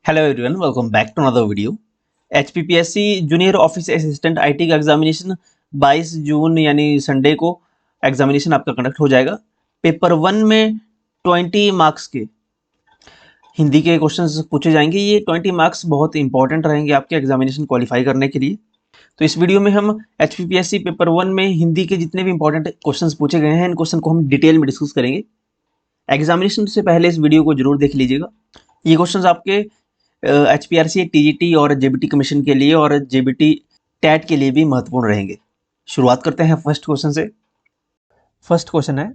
Hello everyone, welcome back to another video. HPPSC junior office assistant IT का examination 22 जून यानी Sunday को examination आपका कंडक्ट हो जाएगा। पेपर 1 में 20 मार्क्स के हिंदी के क्वेश्चंस पूछे जाएंगे। ये 20 मार्क्स बहुत इंपॉर्टेंट रहेंगे आपके एग्जामिनेशन क्वालिफाई करने के लिए। तो इस वीडियो में हम एचपीपीएससी पेपर 1 में हिंदी के जितने भी इंपॉर्टेंट क्वेश्चंस पूछे गए हैं इन क्वेश्चन को हम डिटेल में डिस्कस करेंगे। एग्जामिनेशन से पहले इस वीडियो को जरूर देख लीजिएगा। ये क्वेश्चंस आपके HPRC, TGT और JBT कमीशन के लिए और JBT टैट के लिए भी महत्वपूर्ण रहेंगे। शुरुआत करते हैं फर्स्ट क्वेश्चन से। फर्स्ट क्वेश्चन है,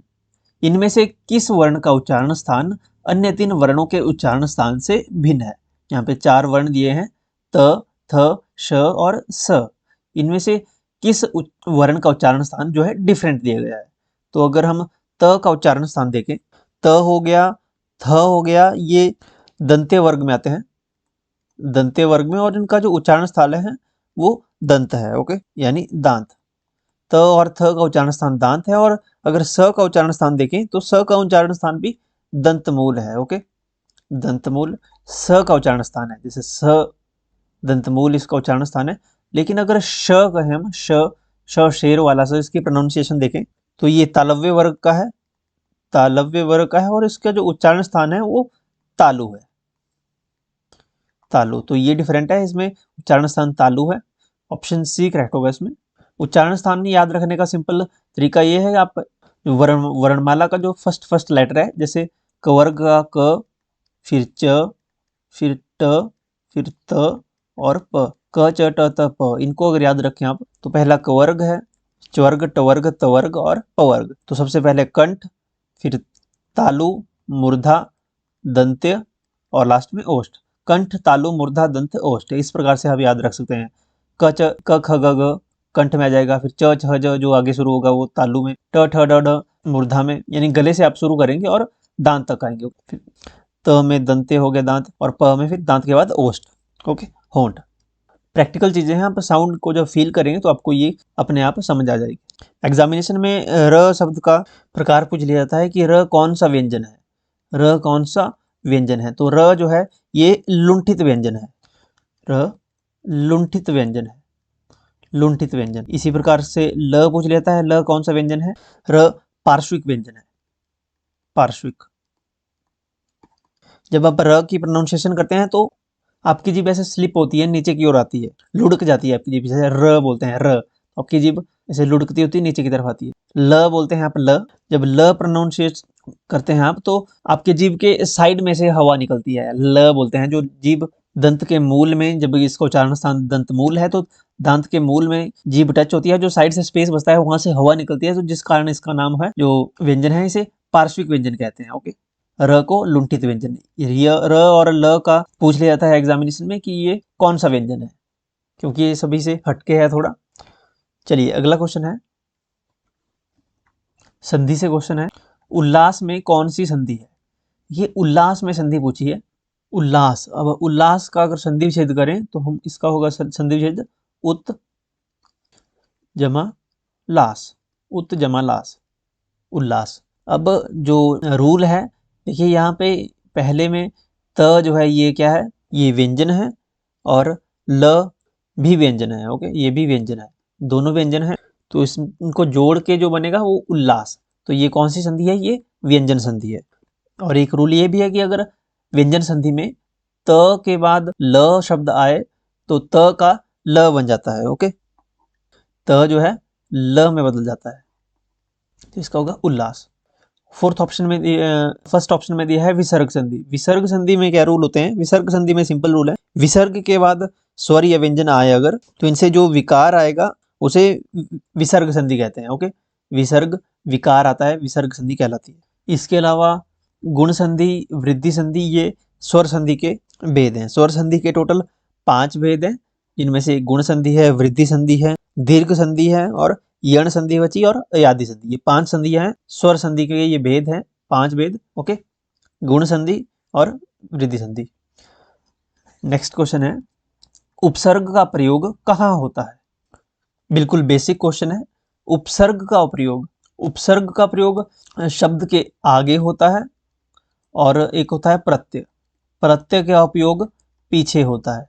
इनमें से किस वर्ण का उच्चारण स्थान अन्य 3 वर्णों के उच्चारण स्थान से भिन्न है। यहाँ पे 4 वर्ण दिए हैं, त, थ, श और स। इनमें से किस वर्ण का उच्चारण स्थान जो है डिफरेंट दिया गया है। तो अगर हम त का उच्चारण स्थान देखें, त हो गया, थ हो गया, ये दंते वर्ग में आते हैं, दंते वर्ग में, और इनका जो उच्चारण स्थल है वो दंत है। ओके, यानी दांत। त और थ का उच्चारण स्थान दांत है, और अगर स का उच्चारण स्थान देखें तो स का उच्चारण स्थान भी दंतमूल है। ओके, दंतमूल स का उच्चारण स्थान है, जैसे स दंतमूल इसका उच्चारण स्थान है। लेकिन अगर श कहें हम, श शेर वाला स, इसकी प्रोनाउंसिएशन देखें तो ये तालव्य वर्ग का है, तालव्य वर्ग का है, और इसका जो उच्चारण स्थान है वो तालु है, तालु। तो ये डिफरेंट है, इसमें उच्चारण स्थान तालु है। ऑप्शन सी करेक्ट होगा इसमें। उच्चारण स्थान याद रखने का सिंपल तरीका ये है, आप वर्णमाला का जो फर्स्ट लेटर है, जैसे क वर्ग का क, फिर च, फिर ट, फिर त और प, क च ट त प, इनको अगर याद रखें आप तो पहला क वर्ग है, च वर्ग, ट वर्ग, त वर्ग और प वर्ग। तो सबसे पहले कंठ, फिर तालु, मूर्धा, दंत्य और लास्ट में ओष्ठ। कंठ, तालु, मूर्धा, दंत, ओष्ठ, इस प्रकार से आप याद रख सकते हैं। क ख ग घ कंठ में आ जाएगा, फिर च छ ज जो आगे शुरू होगा वो तालु में, ट ठ ड ढ मूर्धा में, यानी गले से आप शुरू करेंगे और दांत तक आएंगे। फिर त में दंते हो गया दांत, और प में फिर दांत के बाद ओष्ठ। ओके, होंठ। प्रैक्टिकल चीजें हैं, आप साउंड को जब फील करेंगे तो आपको ये अपने आप समझ आ जाएगी। एग्जामिनेशन में र शब्द का प्रकार पूछ लिया जाता है कि र कौन सा व्यंजन है, र कौन सा व्यंजन है। तो र जो है ये लुंठित व्यंजन है, र लुंठित व्यंजन है, लुंठित व्यंजन। इसी प्रकार से ल पूछ लेता है, ल कौन सा व्यंजन है, र पार्श्विक व्यंजन है, पार्श्विक। जब आप र की प्रोनाउंसिएशन करते हैं तो आपकी जीभ ऐसे स्लिप होती है, नीचे की ओर आती है, लुढ़क जाती है आपकी जीभ, जैसे र बोलते हैं, र आपकी जीभ ऐसे लुढ़कती होती है, नीचे की तरफ आती है। ल बोलते हैं आप, ल, जब ल प्रोनाउंसिएट करते हैं आप तो आपके जीभ के साइड में से हवा निकलती है, ल बोलते हैं। जो जीभ दंत के मूल में, जब इसका उच्चारण स्थान दंत मूल है तो दांत के मूल में जीभ टच होती है, जो साइड से स्पेस बचता है वहां से हवा निकलती है, तो जिस कारण इसका नाम है, जो व्यंजन है, इसे पार्श्विक व्यंजन कहते हैं। ओके, र को लुंठित व्यंजन। र और ल का पूछ लिया जाता है एग्जामिनेशन में कि ये कौन सा व्यंजन है, क्योंकि ये सभी से हटके है थोड़ा। चलिए अगला क्वेश्चन है, संधि से क्वेश्चन है। उल्लास में कौन सी संधि है। ये उल्लास में संधि पूछी है, उल्लास। अब उल्लास का अगर संधि विच्छेद करें तो हम इसका होगा संधि विच्छेद उत जमा लास, उत जमा लास, उल्लास। अब जो रूल है, देखिए यहाँ पे पहले में त जो है ये क्या है, ये व्यंजन है, और ल भी व्यंजन है। ओके, ये भी व्यंजन है, दोनों व्यंजन है, तो इनको जोड़ के जो बनेगा वो उल्लास। तो ये कौन सी संधि है, ये व्यंजन संधि है। और एक रूल ये भी है कि अगर व्यंजन संधि में त के बाद ल शब्द आए तो त का ल बन जाता है। ओके, त जो है ल में बदल जाता है, तो इसका होगा उल्लास। फोर्थ ऑप्शन में, फर्स्ट ऑप्शन में दिया है विसर्ग संधि। विसर्ग संधि में क्या रूल होते हैं, विसर्ग संधि में सिंपल रूल है, विसर्ग के बाद स्वर या व्यंजन आए अगर, तो इनसे जो विकार आएगा उसे विसर्ग संधि कहते हैं। ओके, विसर्ग विकार आता है, विसर्ग संधि कहलाती है। इसके अलावा गुण संधि, वृद्धि संधि, ये स्वर संधि के भेद हैं। स्वर संधि के टोटल 5 भेद हैं, जिनमें से गुण संधि है, वृद्धि संधि है, दीर्घ संधि है, और यण संधि बची, और अयादि संधि। ये 5 संधियां हैं स्वर संधि के, ये भेद हैं, 5 भेद। ओके, गुण संधि और वृद्धि संधि। नेक्स्ट क्वेश्चन है, उपसर्ग का प्रयोग कहाँ होता है। बिल्कुल बेसिक क्वेश्चन है। उपसर्ग का प्रयोग, उपसर्ग का प्रयोग शब्द के आगे होता है, और एक होता है प्रत्यय। प्रत्यय का उपयोग पीछे होता है।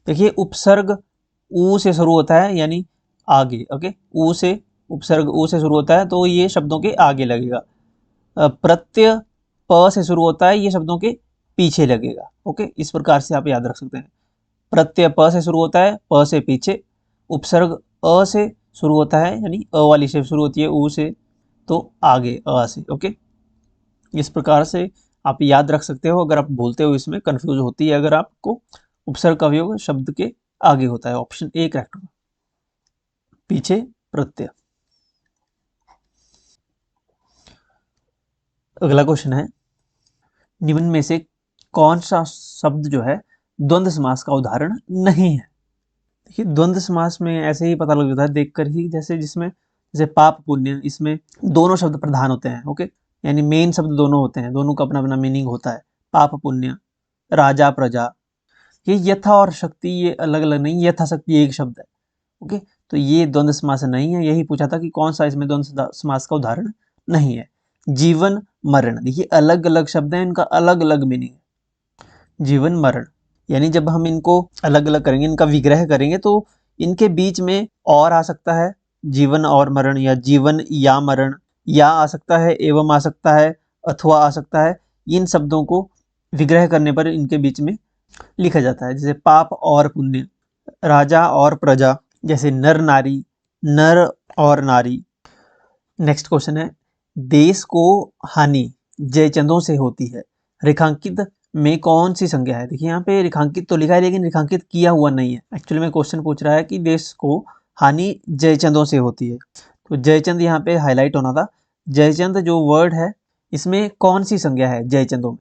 देखिए उपसर्ग ऊ से शुरू होता है यानी आगे, ओके, ऊ से उपसर्ग ऊ से शुरू होता है तो ये शब्दों के आगे लगेगा। प्रत्यय प से शुरू होता है, ये शब्दों के पीछे लगेगा। ओके, इस प्रकार से आप याद रख सकते हैं। प्रत्यय प से शुरू होता है, प से पीछे। उपसर्ग अ से शुरू होता है यानी अ वाली से शुरू होती है ऊ से, तो आगे अ से। ओके, इस प्रकार से आप याद रख सकते हो। अगर आप बोलते हो इसमें कंफ्यूज होती है अगर आपको। उपसर्ग का उपयोग शब्द के आगे होता है। ऑप्शन ए करेक्ट होगा, पीछे प्रत्यय। अगला क्वेश्चन है, निम्न में से कौन सा शब्द जो है द्वंद्व समास का उदाहरण नहीं है? देखिए द्वंद्व समास में ऐसे ही पता लग जाता है देखकर ही, जैसे जिसमें जैसे पाप पुण्य, इसमें दोनों शब्द प्रधान होते हैं। ओके, यानी मेन शब्द दोनों होते हैं, दोनों का अपना अपना मीनिंग होता है। पाप पुण्य, राजा प्रजा, ये यथा और शक्ति ये अलग अलग नहीं, यथा शक्ति एक शब्द है। ओके, तो ये द्वंद्व समास नहीं है। यही पूछा था कि कौन सा इसमें द्वंद्व समास का उदाहरण नहीं है। जीवन मरण, देखिए अलग अलग शब्द हैं, इनका अलग अलग मीनिंग है। जीवन मरण यानी जब हम इनको अलग अलग करेंगे, इनका विग्रह करेंगे, तो इनके बीच में और आ सकता है जीवन और मरण, या जीवन या मरण, या आ सकता है एवं आ सकता है, अथवा आ सकता है। इन शब्दों को विग्रह करने पर इनके बीच में लिखा जाता है, जैसे पाप और पुण्य, राजा और प्रजा, जैसे नर नारी, नर और नारी। नेक्स्ट क्वेश्चन है, देश को हानि जयचंदों से होती है, रेखांकित में कौन सी संज्ञा है? देखिए यहाँ पे रेखांकित तो लिखा है लेकिन रेखांकित किया हुआ नहीं है। एक्चुअली में क्वेश्चन पूछ रहा है कि देश को हानि जयचंदों से होती है, तो जयचंद यहाँ पे हाईलाइट होना था। जयचंद जो वर्ड है इसमें कौन सी संज्ञा है जयचंदों में?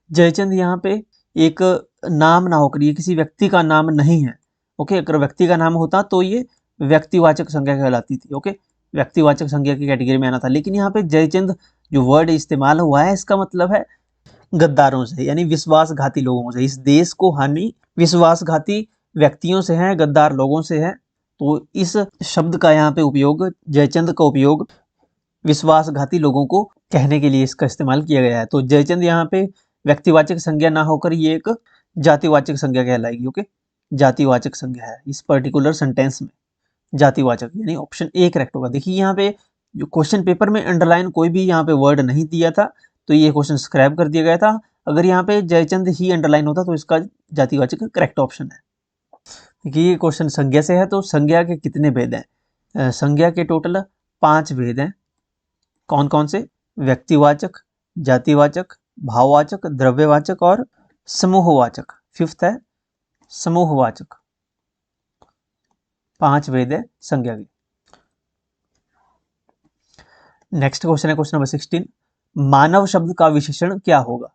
जयचंद यहाँ पे एक नाम ना होकर, ये किसी व्यक्ति का नाम नहीं है। ओके, अगर व्यक्ति का नाम होता तो ये व्यक्तिवाचक संज्ञा कहलाती थी। ओके, व्यक्तिवाचक संज्ञा की कैटेगरी में आना था। लेकिन यहाँ पे जयचंद जो वर्ड इस्तेमाल हुआ है इसका मतलब है गद्दारों से, यानी विश्वासघाती लोगों से। इस देश को हानि विश्वासघाती व्यक्तियों से है, गद्दार लोगों से है, तो इस शब्द का यहाँ पे उपयोग, जयचंद का उपयोग विश्वासघाती लोगों को कहने के लिए इसका इस्तेमाल किया गया है। तो जयचंद यहाँ पे व्यक्तिवाचक संज्ञा ना होकर ये एक जातिवाचक संज्ञा कहलाएगी। ओके, जातिवाचक संज्ञा है इस पर्टिकुलर सेंटेंस में, जातिवाचक, यानी ऑप्शन ए करेक्ट होगा। देखिए यहाँ पे जो क्वेश्चन पेपर में अंडरलाइन कोई भी यहाँ पे वर्ड नहीं दिया था, तो ये क्वेश्चन स्क्रैप कर दिया गया था। अगर यहाँ पे जयचंद ही अंडरलाइन होता तो इसका जातिवाचक करेक्ट ऑप्शन है। देखिए ये क्वेश्चन संज्ञा से है, तो संज्ञा के कितने भेद हैं? संज्ञा के टोटल 5 भेद हैं। कौन कौन से? व्यक्तिवाचक, जातिवाचक, भाववाचक, द्रव्यवाचक और समूहवाचक। फिफ्थ है समूहवाचक। 5 भेद है संज्ञा के। नेक्स्ट क्वेश्चन है क्वेश्चन नंबर 16, मानव शब्द का विशेषण क्या होगा?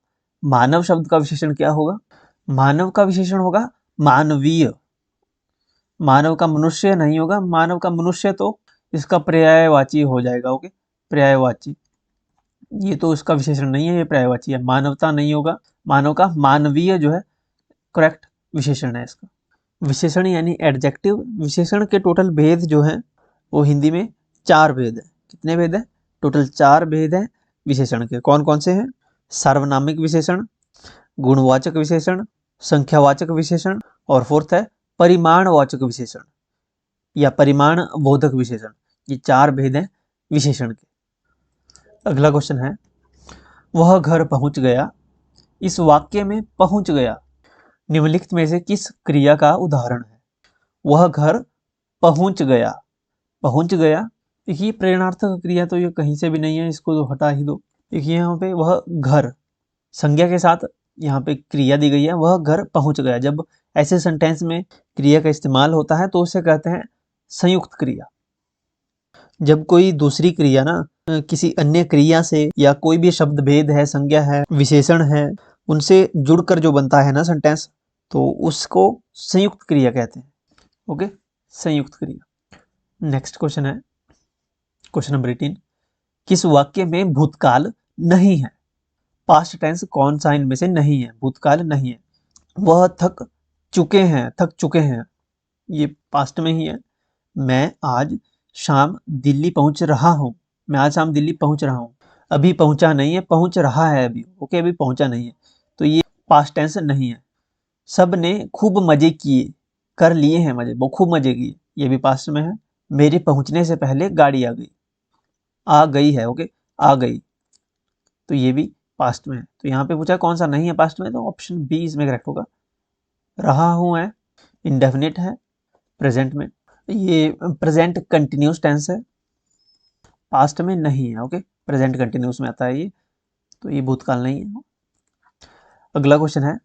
मानव शब्द का विशेषण क्या होगा? मानव का विशेषण होगा मानवीय। मानव का मनुष्य नहीं होगा, मानव का मनुष्य तो इसका पर्यायवाची हो जाएगा। ओके, पर्यायवाची, ये तो इसका विशेषण नहीं है, ये पर्यायवाची है। मानवता नहीं होगा, मानव का मानवीय जो है करेक्ट विशेषण है इसका। विशेषण यानी एडजेक्टिव। विशेषण के टोटल भेद जो हैं वो हिंदी में 4 भेद है। कितने भेद है? टोटल 4 भेद है विशेषण के। कौन कौन से हैं? सार्वनामिक विशेषण, गुणवाचक विशेषण, संख्यावाचक विशेषण, और फोर्थ है परिमाणवाचक विशेषण या परिमाण बोधक विशेषण। ये 4 भेद हैं विशेषण के। अगला क्वेश्चन है, वह घर पहुंच गया, इस वाक्य में पहुंच गया निम्नलिखित में से किस क्रिया का उदाहरण है? वह घर पहुंच गया, पहुंच गया, देखिए प्रेरणार्थक क्रिया तो ये कहीं से भी नहीं है, इसको तो हटा ही दो। देखिए यहाँ पे वह घर संज्ञा के साथ यहाँ पे क्रिया दी गई है, वह घर पहुंच गया। जब ऐसे सेंटेंस में क्रिया का इस्तेमाल होता है तो उसे कहते हैं संयुक्त क्रिया। जब कोई दूसरी क्रिया ना किसी अन्य क्रिया से, या कोई भी शब्द भेद है, संज्ञा है, विशेषण है, उनसे जुड़कर जो बनता है ना सेंटेंस, तो उसको संयुक्त क्रिया कहते हैं। ओके, संयुक्त क्रिया। नेक्स्ट क्वेश्चन है क्वेश्चन नंबर 18, किस वाक्य में भूतकाल नहीं है? पास्ट टेंस कौन सा इनमें से नहीं है? भूतकाल नहीं है। वह थक चुके हैं, थक चुके हैं, ये पास्ट में ही है। मैं आज शाम दिल्ली पहुंच रहा हूं, मैं आज शाम दिल्ली पहुंच रहा हूं। अभी पहुंचा नहीं है, पहुंच रहा है अभी। ओके, अभी पहुंचा नहीं है, तो ये पास्ट टेंस नहीं है। सब ने खूब मजे किए, कर लिए हैं मजे, वो खूब मजे किए, ये भी पास्ट में है। मेरे पहुंचने से पहले गाड़ी आ गई, आ गई है, ओके, आ गई, तो ये भी पास्ट में है। तो यहाँ पे पूछा कौन सा नहीं है पास्ट में, तो ऑप्शन बी इसमें करेक्ट होगा। रहा हूं है, इंडेफिनिट है प्रेजेंट में, ये प्रेजेंट कंटिन्यूस टेंस है, पास्ट में नहीं है, ओके, प्रेजेंट कंटिन्यूस में आता है ये, तो ये भूतकाल नहीं है। अगला क्वेश्चन है,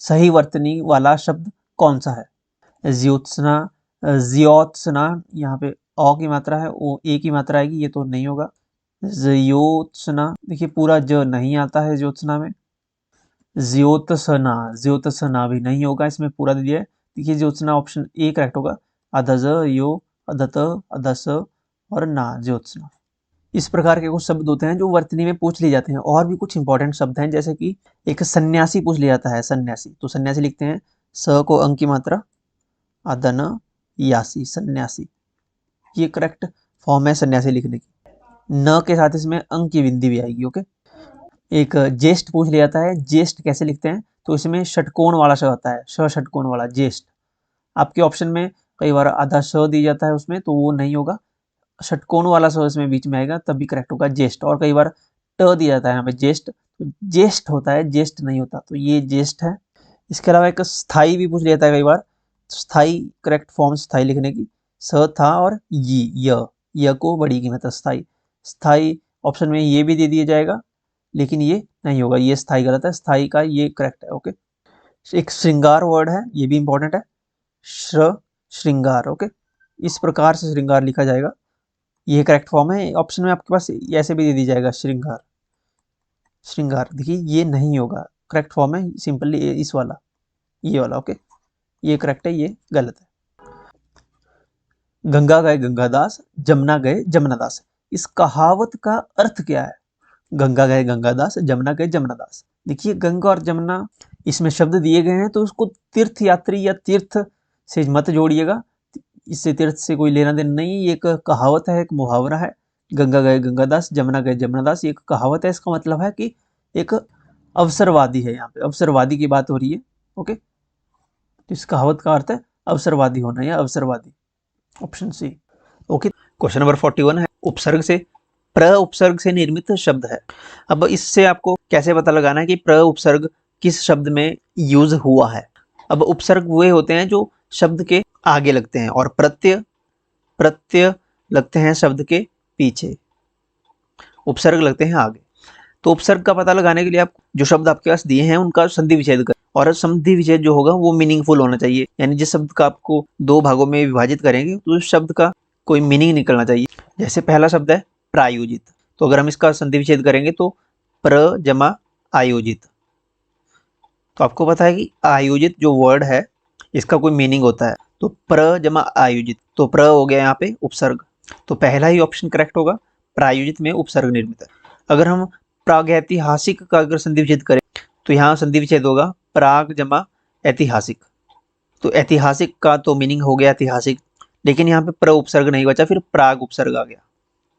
सही वर्तनी वाला शब्द कौन सा है। ज्योत्सना, ज्योत्सना, यहाँ पे अ की मात्रा है, वो ए की मात्रा आएगी, ये तो नहीं होगा। ज्योत्सना, देखिए पूरा ज नहीं आता है ज्योत्सना में। ज्योत्सना, ज्योत्सना भी नहीं होगा, इसमें पूरा दे दिया है। देखिए ज्योत्सना ऑप्शन ए करेक्ट होगा। अधज, यो, अधत, अधस और ना, ज्योत्सना। इस प्रकार के कुछ शब्द होते हैं जो वर्तनी में पूछ लिए जाते हैं। और भी कुछ इंपॉर्टेंट शब्द हैं, जैसे कि एक सन्यासी पूछ लिया जाता है, सन्यासी, तो सन्यासी लिखते हैं स को अंक की मात्रा, अदन यासी, सन्यासी, ये करेक्ट फॉर्म है सन्यासी लिखने की। न के साथ इसमें अंक की बिंदी भी आएगी, ओके। एक ज्येष्ठ पूछ लिया जाता है, ज्येष्ठ कैसे लिखते हैं, तो इसमें षटकोण वाला श होता है, श षटकोण वाला ज्येष्ठ। आपके ऑप्शन में कई बार आधा श दी जाता है उसमें, तो वो नहीं होगा, षटकोण वाला स इसमें बीच में आएगा, तब भी करेक्ट होगा ज्येष्ठ। और कई बार ट दिया जाता है यहाँ पे ज्येष्ठ, तो ज्येष्ठ होता है, ज्येष्ठ नहीं होता, तो ये ज्येष्ठ है। इसके अलावा एक स्थाई भी पूछ लिया जाता है कई बार, स्थाई करेक्ट फॉर्म स्थाई लिखने की, स था और य को बड़ी कीमत है, स्थाई, स्थाई ऑप्शन में ये भी दे दिया जाएगा, लेकिन ये नहीं होगा, ये स्थाई गलत है, स्थाई का ये करेक्ट है, ओके। एक श्रृंगार वर्ड है, ये भी इंपॉर्टेंट है, श्रृंगार, ओके, इस प्रकार से श्रृंगार लिखा जाएगा, ये करेक्ट फॉर्म है। ऑप्शन में आपके पास ऐसे भी दे दी जाएगा, श्रृंगार, श्रृंगार, देखिए ये नहीं होगा, करेक्ट फॉर्म है सिंपली इस वाला, ये वाला, ओके, ये करेक्ट है, ये गलत है। गंगा गए गंगादास, जमुना गए जमुनादास, इस कहावत का अर्थ क्या है। गंगा गए गंगादास, जमुना गए जमुनादास, देखिए गंगा और जमुना इसमें शब्द दिए गए हैं, तो उसको तीर्थ यात्री या तीर्थ से मत जोड़िएगा, इससे तीर्थ से कोई लेना देना नहीं, ये एक कहावत है, एक मुहावरा है। गंगा गए गंगादास, जमुना गए जमुनादास, ये एक कहावत है, इसका मतलब है कि एक अवसरवादी है, यहाँ पे अवसरवादी की बात हो रही है, ओके, तो इस कहावत का अर्थ है अवसरवादी होना या अवसरवादी, option C, okay. Question number 41 है, उपसर्ग से प्र उपसर्ग से निर्मित शब्द है। अब इससे आपको कैसे पता लगाना है कि प्र उपसर्ग किस शब्द में यूज हुआ है। अब उपसर्ग वे होते हैं जो शब्द के आगे लगते हैं, और प्रत्यय प्रत्यय लगते हैं शब्द के पीछे, उपसर्ग लगते हैं आगे। तो उपसर्ग का पता लगाने के लिए आप जो शब्द आपके पास दिए हैं उनका संधि विच्छेद करें, और संधि विच्छेद जो होगा वो मीनिंगफुल होना चाहिए, यानी जिस शब्द का आपको दो भागों में विभाजित करेंगे तो उस शब्द का कोई मीनिंग निकलना चाहिए। जैसे पहला शब्द है प्रायोजित, तो अगर हम इसका संधि विच्छेद करेंगे तो प्र जमा आयोजित, तो आपको पता है कि आयोजित जो वर्ड है इसका कोई मीनिंग होता है, तो प्र जमा आयोजित, तो प्र हो गया यहाँ पे उपसर्ग, तो पहला ही ऑप्शन करेक्ट होगा, प्रायोजित में उपसर्ग निर्मित है। अगर हम प्रागैतिहासिक का अगर संधि विच्छेद करें तो यहाँ संधि विच्छेद होगा प्राग जमा ऐतिहासिक, तो ऐतिहासिक का तो मीनिंग हो गया ऐतिहासिक, लेकिन यहाँ पे प्र उपसर्ग नहीं बचा, फिर प्राग उपसर्ग आ गया,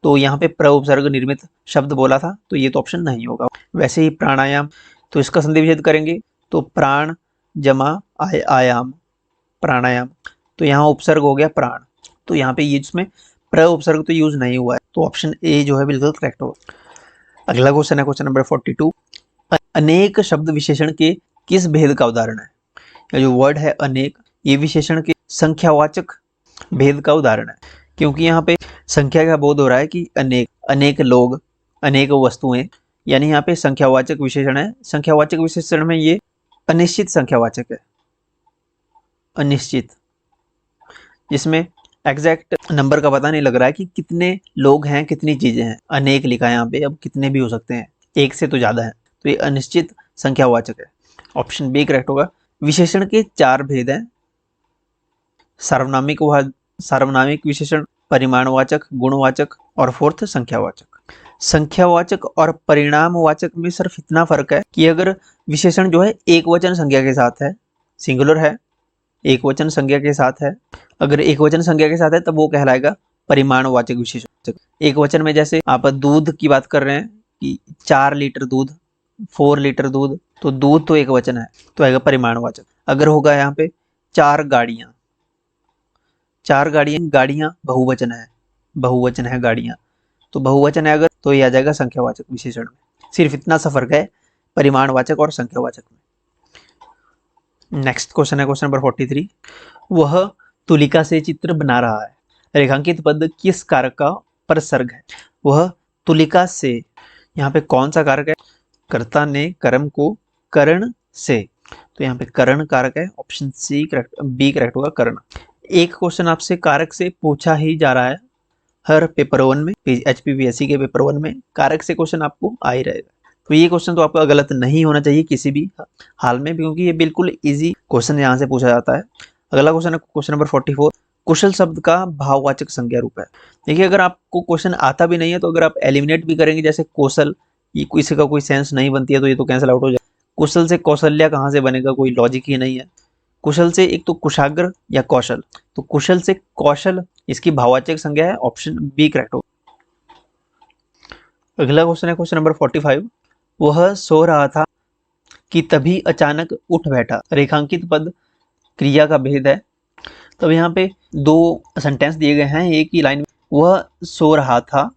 तो यहाँ पे प्र उपसर्ग निर्मित शब्द बोला था, तो ये तो ऑप्शन नहीं होगा। वैसे ही प्राणायाम, तो इसका संधि विच्छेद करेंगे तो प्राण जमा आयाम, प्राणायाम, तो यहाँ उपसर्ग हो गया प्राण, तो यहाँ पे ये जिसमें प्र उपसर्ग तो यूज नहीं हुआ है, तो ऑप्शन ए जो है बिल्कुल करेक्ट होगा। अगला क्वेश्चन है क्वेश्चन नंबर 42, अनेक शब्द विशेषण के किस भेद का उदाहरण है। यह जो वर्ड है अनेक, ये विशेषण के संख्यावाचक भेद का उदाहरण है, क्योंकि यहाँ पे संख्या का बोध हो रहा है कि अनेक, अनेक लोग, अनेक वस्तुएं, यानी यहाँ पे संख्यावाचक विशेषण है। संख्यावाचक विशेषण में ये अनिश्चित संख्यावाचक है, अनिश्चित, जिसमें एग्जैक्ट नंबर का पता नहीं लग रहा है कि कितने लोग हैं, कितनी चीजें हैं। अनेक लिखा है यहाँ पे, अब कितने भी हो सकते हैं, एक से तो ज्यादा है, तो ये अनिश्चित संख्यावाचक है, ऑप्शन बी करेक्ट होगा। विशेषण के चार भेद हैं, सार्वनामिक सार्वनामिक विशेषण, परिमाणवाचक, गुणवाचक और फोर्थ संख्यावाचक। संख्यावाचक और परिणामवाचक में सिर्फ इतना फर्क है कि अगर विशेषण जो है एक वचन संज्ञा के साथ है, सिंगुलर है, एक वचन संज्ञा के साथ है, अगर एक वचन संज्ञा के साथ है तब वो कहलाएगा परिमाणवाचक विशेषण। एक वचन में जैसे आप दूध की बात कर रहे हैं कि 4 लीटर दूध, 4 लीटर दूध, तो दूध तो एक वचन है, तो आएगा परिमाणवाचक। अगर होगा यहाँ पे 4 गाड़ियां, 4 गाड़ियां, गाड़ियां बहुवचन है गाड़ियां, तो बहुवचन है अगर, तो ये आ जाएगा संख्यावाचक विशेषण में। सिर्फ इतना सा फर्क है परिमाणवाचक और संख्यावाचक में। नेक्स्ट क्वेश्चन है क्वेश्चन नंबर 43। वह तुलिका से चित्र बना रहा है। रेखांकित पद किस कारक का परसर्ग है? वह तुलिका से, यहाँ पे कौन सा कारक है? कर्ता ने कर्म को करण से, तो यहाँ पे करण कारक है, option C correct, B correct होगा करण। एक क्वेश्चन आपसे कारक से पूछा ही जा रहा है हर पेपर 1 में, HPPSC के पेपर 1 में कारक से क्वेश्चन आपको आ ही रहेगा। तो ये क्वेश्चन तो आपका गलत नहीं होना चाहिए किसी भी हाल में, क्योंकि ये बिल्कुल इजी क्वेश्चन यहाँ से पूछा जाता है। अगला क्वेश्चन है क्वेश्चन नंबर 44। कुशल शब्द का भाववाचक संज्ञा रूप है। देखिए, अगर आपको क्वेश्चन आता भी नहीं है तो अगर आप एलिमिनेट भी करेंगे, जैसे कौशल, ये किसी का कोई सेंस नहीं बनती है तो ये तो कैंसिल आउट हो जाए। कुशल से कौशल्या कहाँ से बनेगा, कोई लॉजिक ही नहीं है। कुशल से एक तो कुशाग्र या कौशल, तो कुशल से कौशल, इसकी भाववाचक संज्ञा है, ऑप्शन बी करेक्ट हो। अगला क्वेश्चन है क्वेश्चन नंबर 45। वह सो रहा था कि तभी अचानक उठ बैठा। रेखांकित पद क्रिया का भेद है। तो यहाँ पे 2 सेंटेंस दिए गए हैं एक ही लाइन में। वह सो रहा था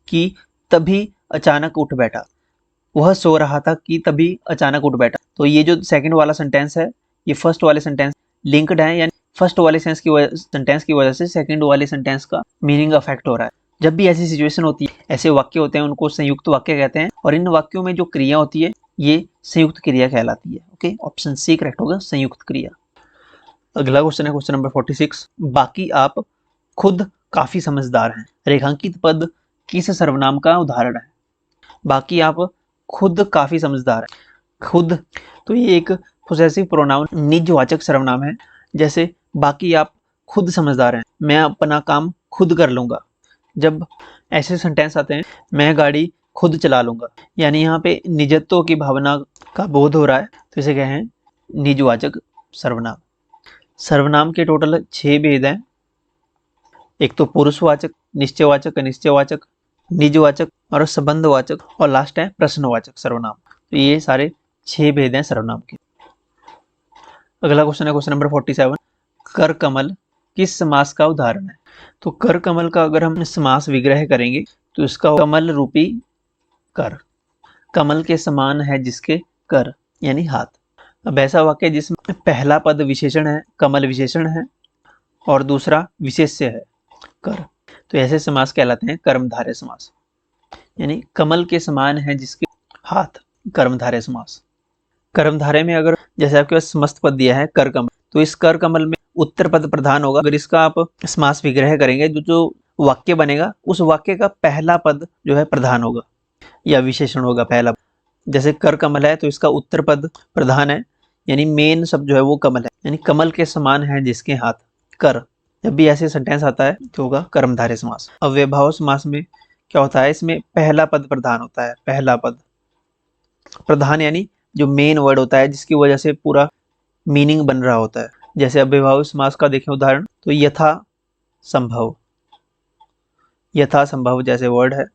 कि तभी अचानक उठ बैठा। वह सो रहा था कि तभी अचानक उठ बैठा, तो ये जो सेकंड वाला सेंटेंस है ये फर्स्ट वाले सेंटेंस लिंक्ड है, यानी फर्स्ट वाले सेंटेंस की वजह से सेकंड वाले सेंटेंस का मीनिंग अफेक्ट हो रहा है। जब भी ऐसी सिचुएशन होती है, ऐसे वाक्य होते हैं, उनको संयुक्त वाक्य कहते हैं, और इन वाक्यों में जो क्रिया होती है ये संयुक्त क्रिया कहलाती है। ओके, ऑप्शन सी करेक्ट होगा, संयुक्त क्रिया। अगला क्वेश्चन है क्वेश्चन नंबर 46। बाकी आप खुद काफी समझदार हैं। रेखांकित पद किस सर्वनाम का उदाहरण है? बाकी आप खुद काफी समझदार है। खुद, तो ये एक पोसेसिव प्रोनाउन निजवाचक सर्वनाम है। जैसे बाकी आप खुद समझदार हैं, मैं अपना काम खुद कर लूंगा। जब ऐसे सेंटेंस आते हैं, मैं गाड़ी खुद चला लूंगा, यानी यहाँ पे निजत्व की भावना का बोध हो रहा है, तो इसे कहें निजवाचक सर्वनाम। सर्वनाम के टोटल 6 भेद हैं। एक तो पुरुषवाचक, निश्चयवाचक, अनिश्चयवाचक, निजवाचक और संबंधवाचक, और लास्ट है प्रश्नवाचक सर्वनाम। तो ये सारे 6 भेद हैं सर्वनाम के। अगला क्वेश्चन है क्वेश्चन नंबर 47। कर कमल किस समास का उदाहरण है? तो कर कमल का अगर हम समास विग्रह करेंगे तो इसका कमल रूपी कर, कमल के समान है जिसके कर, यानी हाथ। अब ऐसा वाक्य जिसमें पहला पद विशेषण है, कमल विशेषण है, और दूसरा विशेष्य है कर, तो ऐसे समास कहलाते हैं कर्मधारय समास, यानी कमल के समान है जिसके हाथ, कर्मधारय समास। कर्मधारय में अगर जैसे आपके पास समस्त पद दिया है कर कमल, तो इस कर कमल में उत्तर पद प्रधान होगा। अगर इसका आप समास विग्रह करेंगे, जो वाक्य बनेगा उस वाक्य का पहला पद जो है प्रधान होगा या विशेषण होगा पहला। जैसे कर कमल है तो इसका उत्तर पद प्रधान है, यानी मेन शब्द जो है वो कमल है, यानी कमल के समान है जिसके हाथ, कर। जब भी ऐसे सेंटेंस आता है तो होगा कर्मधारय समास। अव्ययभाव समास में क्या होता है, इसमें पहला पद प्रधान होता है, पहला पद प्रधान, यानी जो मेन वर्ड होता है जिसकी वजह से पूरा मीनिंग बन रहा होता है। जैसे अव्ययभाव समास का देखें उदाहरण, तो यथा संभव, यथा संभव जैसे वर्ड है,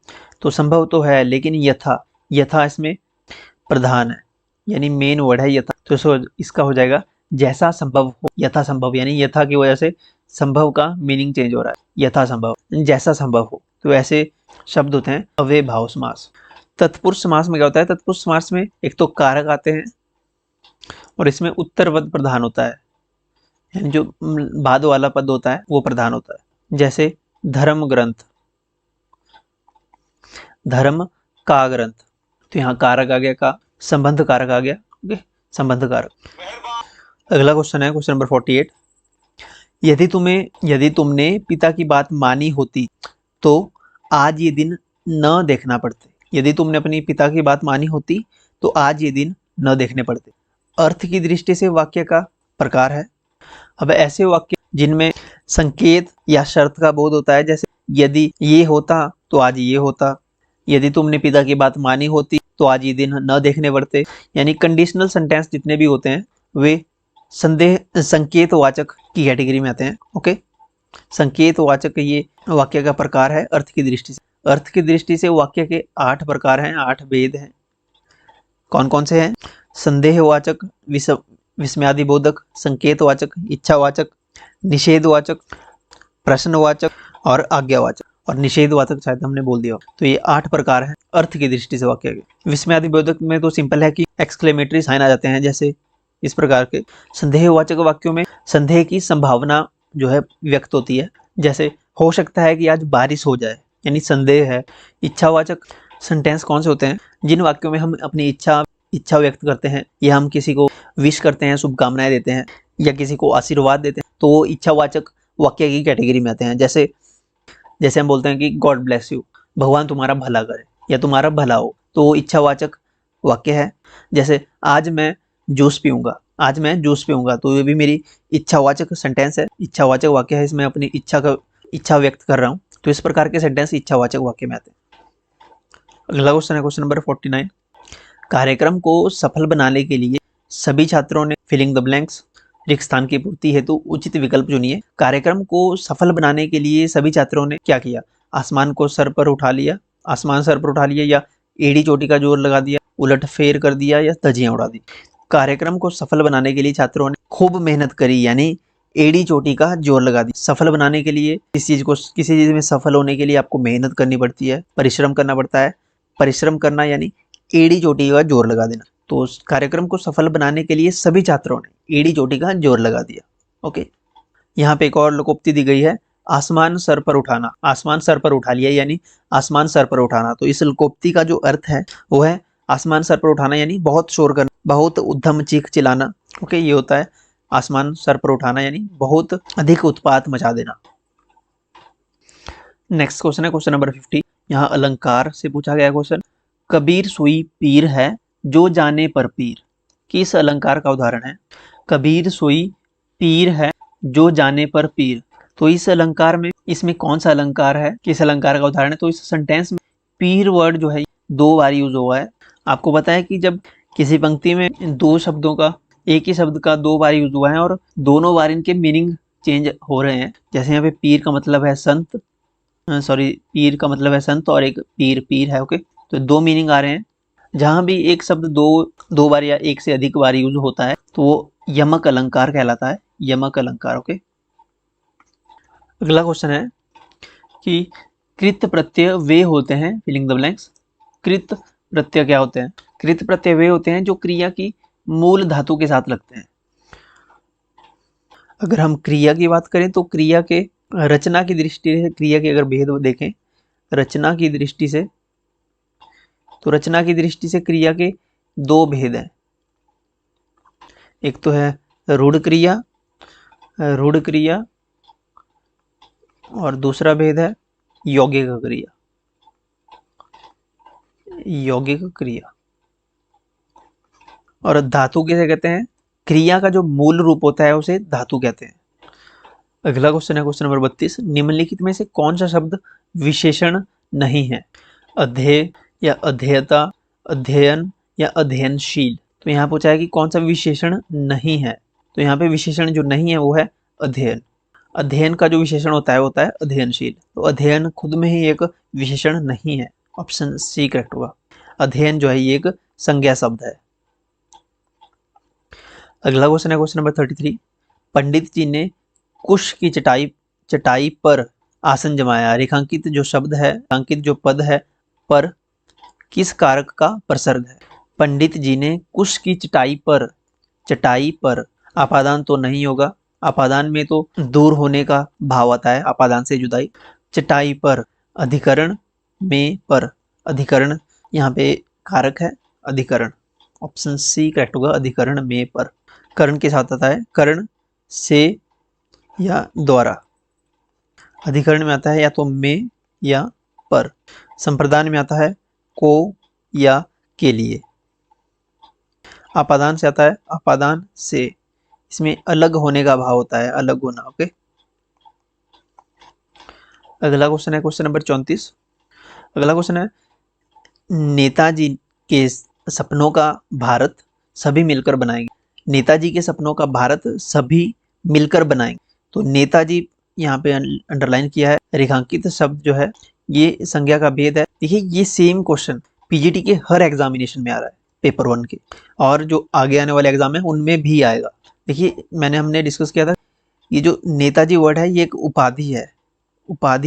तो संभव तो है लेकिन यथा, यथा इसमें प्रधान है, यानी मेन वर्ड है यथा, तो इसका हो जाएगा जैसा संभव हो, यथा संभव, यानी यथा की वजह से संभव का मीनिंग चेंज हो रहा है, यथा संभव, जैसा संभव हो। तो ऐसे शब्द होते हैं अव्ययभाव समास। तत्पुरुष समास में क्या होता है, तत्पुरुष समास में एक तो कारक आते हैं और इसमें उत्तर पद प्रधान होता है, यानी जो बाद वाला पद होता है वो प्रधान होता है। जैसे धर्म ग्रंथ, धर्म का ग्रंथ, तो यहाँ कारक आ गया का, संबंध कारक आ गया, ओके, संबंध कारक। अगला क्वेश्चन है क्वेश्चन नंबर 48। यदि तुमने पिता की बात मानी होती तो आज ये दिन न देखना पड़ते। यदि तुमने अपनी पिता की बात मानी होती तो आज ये दिन न देखने पड़ते। अर्थ की दृष्टि से वाक्य का प्रकार है। अब ऐसे वाक्य जिनमें संकेत या शर्त का बोध होता है, जैसे यदि ये होता तो आज ये होता, यदि तुमने पिता की बात मानी होती तो आज ये दिन न देखने पड़ते, यानी कंडीशनल सेंटेंस जितने भी होते हैं वे संकेतवाचक की कैटेगरी में आते हैं। ओके, संकेतवाचक ये वाक्य का प्रकार है अर्थ की दृष्टि से। अर्थ की दृष्टि से वाक्य के 8 प्रकार हैं, 8 भेद हैं। कौन कौन से हैं? संदेहवाचक, विस्मयादिबोधक, संकेतवाचक, इच्छावाचक, निषेधवाचक, प्रश्नवाचक और आज्ञावाचक। और निषेधवाचक शायद हमने बोल दिया। तो ये 8 प्रकार हैं अर्थ की दृष्टि से वाक्य के। विस्मयादिबोधक में तो सिंपल है कि एक्सक्लेमेटरी साइन आ जाते हैं, जैसे इस प्रकार के। संदेहवाचक वाक्यों में संदेह की संभावना जो है व्यक्त होती है, जैसे हो सकता है कि आज बारिश हो जाए, यानी संदेह है। इच्छावाचक सेंटेंस कौन से होते हैं? जिन वाक्यों में हम अपनी इच्छा व्यक्त करते हैं, या हम किसी को विश करते हैं, शुभकामनाएं देते हैं, या किसी को आशीर्वाद देते हैं, तो वो इच्छावाचक वाक्य की कैटेगरी में आते हैं। जैसे हम बोलते हैं कि गॉड ब्लेस यू, भगवान तुम्हारा भला करे या तुम्हारा भला हो, तो वो इच्छावाचक वाक्य है। जैसे आज मैं जूस पीऊंगा, तो ये भी मेरी इच्छावाचक सेंटेंस है, इच्छावाचक वाक्य है, इसमें अपनी इच्छा व्यक्त कर रहा हूँ। तो इस प्रकार के सेंटेंस इच्छावाचक वाक्य में आते हैं। अगला क्वेश्चन है क्वेश्चन नंबर 49। कार्यक्रम को सफल बनाने के लिए सभी छात्रों ने फिलिंग द ब्लैंक्स रिक्त स्थान की पूर्ति हेतु उचित विकल्प चुनिए। कार्यक्रम को सफल बनाने के लिए सभी छात्रों ने क्या किया? आसमान सर पर उठा लिया, या एड़ी चोटी का जोर लगा दिया, उलट फेर कर दिया, या धज्जियां उड़ा दी। कार्यक्रम को सफल बनाने के लिए छात्रों ने खूब मेहनत करी, यानी एड़ी चोटी का जोर लगा दी। सफल बनाने के लिए किसी चीज में सफल होने के लिए आपको मेहनत करनी पड़ती है, परिश्रम करना पड़ता है। परिश्रम करना यानी एड़ी चोटी का जोर लगा देना। तो उस कार्यक्रम को सफल बनाने के लिए सभी छात्रों ने एड़ी चोटी का जोर लगा दिया। ओके, यहाँ पे एक और लोकोक्ति दी गई है, आसमान सर पर उठाना। आसमान सर पर उठा लिया, यानी आसमान सर पर उठाना। तो इस लोकोक्ति का जो अर्थ है वो है आसमान सर पर उठाना, यानी बहुत शोर करना, बहुत उद्यम चीख चिल्लाना। ओके, ये होता है आसमान सर पर उठाना, यानी बहुत अधिक उत्पात मचा देना। नेक्स्ट क्वेश्चन है क्वेश्चन नंबर 50। यहाँ अलंकार से पूछा गया क्वेश्चन, कबीर सुई पीर है जो जाने पर पीर। किस अलंकार का उदाहरण है? कबीर सुई पीर है जो जाने पर पीर। तो इस अलंकार में, इसमें कौन सा अलंकार है, किस अलंकार का उदाहरण है? तो इस सेंटेंस में पीर वर्ड जो है 2 बार यूज हुआ है। आपको पता है कि जब किसी पंक्ति में 2 शब्दों का, एक ही शब्द का 2 बार यूज हुआ है और दोनों बार इनके मीनिंग चेंज हो रहे हैं, जैसे यहाँ पे पीर का मतलब है संत, पीर का मतलब है संत, और एक पीर है। ओके, तो 2 मीनिंग आ रहे हैं। जहां भी एक शब्द दो बार या एक से अधिक बार यूज होता है तो वो यमक अलंकार कहलाता है, यमक अलंकार। ओके, अगला क्वेश्चन है कि कृत प्रत्यय वे होते हैं, फिलिंग द ब्लैंक्स। कृत प्रत्यय क्या होते हैं? कृत प्रत्यय वे होते हैं जो क्रिया की मूल धातु के साथ लगते हैं। अगर हम क्रिया की बात करें तो क्रिया के रचना की दृष्टि से, क्रिया के अगर भेद देखें रचना की दृष्टि से, तो रचना की दृष्टि से क्रिया के 2 भेद हैं। एक तो है रूढ़ क्रिया, और दूसरा भेद है यौगिक क्रिया। और धातु किसे कहते हैं? क्रिया का जो मूल रूप होता है उसे धातु कहते हैं। अगला क्वेश्चन है क्वेश्चन नंबर 32। निम्नलिखित में से कौन सा शब्द विशेषण नहीं है? अध्यय या अध्येयता, अध्ययन या अध्ययनशील। तो यहाँ पूछा है कि कौन सा विशेषण नहीं है। तो यहाँ पे विशेषण जो नहीं है वो है अध्ययन। अध्ययन का जो विशेषण होता है अध्ययनशील। तो अध्ययन खुद में ही एक विशेषण नहीं है, ऑप्शन सी करेक्ट होगा। अध्ययन जो है ये एक संज्ञा शब्द है। अगला क्वेश्चन है क्वेश्चन नंबर 33। पंडित जी ने कुश की चटाई पर आसन जमाया। रेखांकित जो शब्द है, रेखांकित जो पद है पर किस कारक का प्रसर्ग है? पंडित जी ने कुश की चटाई पर, आपादान तो नहीं होगा, आपादान में तो दूर होने का भाव आता है, आपादान से जुदाई। चटाई पर, अधिकरण में पर, अधिकरण यहाँ पे कारक है, अधिकरण, ऑप्शन सी करेक्ट होगा, अधिकरण में पर। करण के साथ आता है, करण से या द्वारा। अधिकरण में आता है या तो में या पर। संप्रदान में आता है को या के लिए। आपादान से आता है आपादान से, इसमें अलग होने का भाव होता है, अलग होना। ओके, अगला क्वेश्चन है क्वेश्चन नंबर 34। अगला क्वेश्चन है, नेताजी के सपनों का भारत सभी मिलकर बनाएंगे। नेताजी के सपनों का भारत सभी मिलकर बनाएंगे। तो नेताजी यहाँ पे अंडरलाइन किया है। रेखांकित शब्द जो है ये संज्ञा का भेद है। देखिए ये सेम क्वेश्चन पीजीटी के हर एग्जामिनेशन में आ रहा है। पेपर 1 के, और जो आगे आने वाले एग्जाम है उनमें भी आएगा। देखिए हमने डिस्कस किया था, ये जो नेताजी वर्ड है ये एक उपाधि है,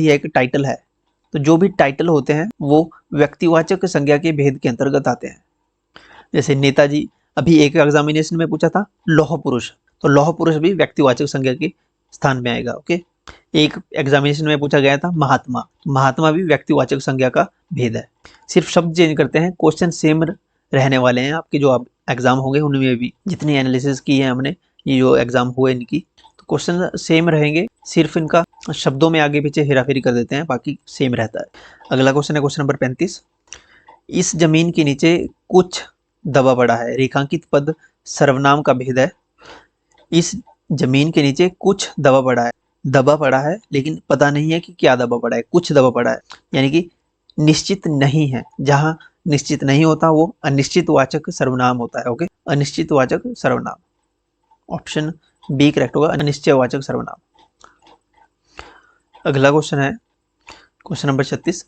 एक टाइटल है। तो जो भी टाइटल होते हैं वो व्यक्तिवाचक संज्ञा के भेद के अंतर्गत आते हैं। जैसे नेताजी, अभी एक एग्जामिनेशन में पूछा था लौह पुरुष, तो लौह पुरुष भी व्यक्तिवाचक संज्ञा के स्थान में आएगा। ओके, एक एग्जामिनेशन में पूछा गया था महात्मा, महात्मा भी व्यक्तिवाचक संज्ञा का भेद है। सिर्फ शब्द चेंज करते हैं, क्वेश्चन सेम रहने वाले हैं आपके जो एग्जाम होंगे उनमें भी। जितनी एनालिसिस की है हमने, ये जो एग्जाम हुए इनकी, तो क्वेश्चन सेम रहेंगे, सिर्फ इनका शब्दों में आगे पीछे हेराफेरी कर देते हैं, बाकी सेम रहता है। अगला क्वेश्चन है क्वेश्चन नंबर 35। इस जमीन के नीचे कुछ दबा पड़ा है। रेखांकित पद सर्वनाम का भेद है। इस जमीन के नीचे कुछ दबा पड़ा है, लेकिन पता नहीं है कि क्या दबा पड़ा है। कुछ दबा पड़ा है यानी कि निश्चित नहीं है। जहां निश्चित नहीं होता वो अनिश्चितवाचक सर्वनाम होता है। ओके, अनिश्चितवाचक सर्वनाम, ऑप्शन बी करेक्ट होगा, अनिश्चयवाचक सर्वनाम। अगला क्वेश्चन है क्वेश्चन नंबर 36।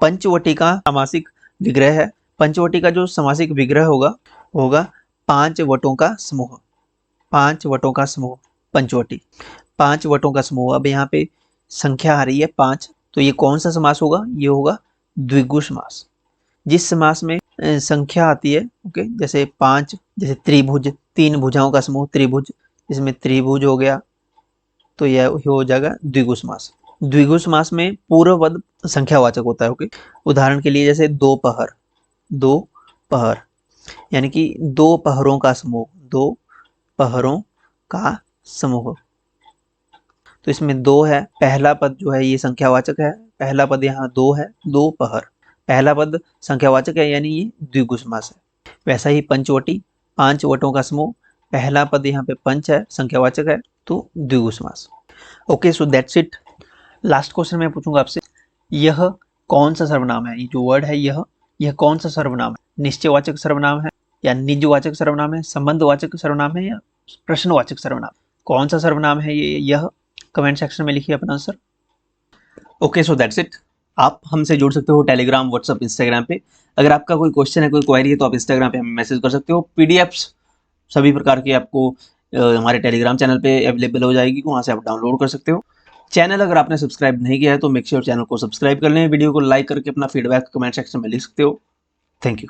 पंचवटी का सामासिक विग्रह है। पंचवटी का जो सामासिक विग्रह होगा 5 वटों का समूह। 5 वटों का समूह पंचवटी, 5 वटों का समूह। अब यहाँ पे संख्या आ रही है 5, तो ये कौन सा समास होगा? ये होगा द्विगु समास। जिस समास में संख्या आती है, ओके, जैसे 5, जैसे त्रिभुज, 3 भुजाओं का समूह त्रिभुज, इसमें त्रिभुज हो गया, तो यह हो जाएगा द्विगु समास। द्विगु समास में पूर्व पद संख्यावाचक होता है। ओके, उदाहरण के लिए जैसे दोपहर, यानी कि 2 पहरों का समूह, 2 पहरों का समूह। तो इसमें 2 है, पहला पद जो है ये संख्यावाचक है, पहला पद यहाँ 2 है, 2 पहर, पहला पद संख्यावाचक है यानी ये द्विगु समास है। वैसा ही पंचवटी, 5 वटों का समूह, पहला पद यहाँ पे पंच है, संख्यावाचक है, तो द्विगु समास। Okay, so that's it. Last question मैं पूछूंगा आपसे, यह कौन सा सर्वनाम है? ये जो वर्ड है यह कौन सा सर्वनाम है? निश्चयवाचक सर्वनाम है या निजवाचक सर्वनाम है, संबंधवाचक सर्वनाम है या प्रश्नवाचक सर्वनाम? कौन सा सर्वनाम है ये? यह कमेंट सेक्शन में लिखिए अपना answer. Okay, so that's it. आप हमसे जुड़ सकते हो टेलीग्राम, व्हाट्सएप, इंस्टाग्राम पे। अगर आपका कोई क्वेश्चन है, कोई क्वेरी है, तो आप इंस्टाग्राम पे हमें मैसेज कर सकते हो। पीडीएफ्स सभी प्रकार की आपको हमारे टेलीग्राम चैनल पे अवेलेबल हो जाएगी, वहाँ से आप डाउनलोड कर सकते हो। चैनल अगर आपने सब्सक्राइब नहीं किया है तो मेक श्योर चैनल को सब्सक्राइब कर लें। वीडियो को लाइक करके अपना फीडबैक कमेंट सेक्शन में लिख सकते हो। Thank you.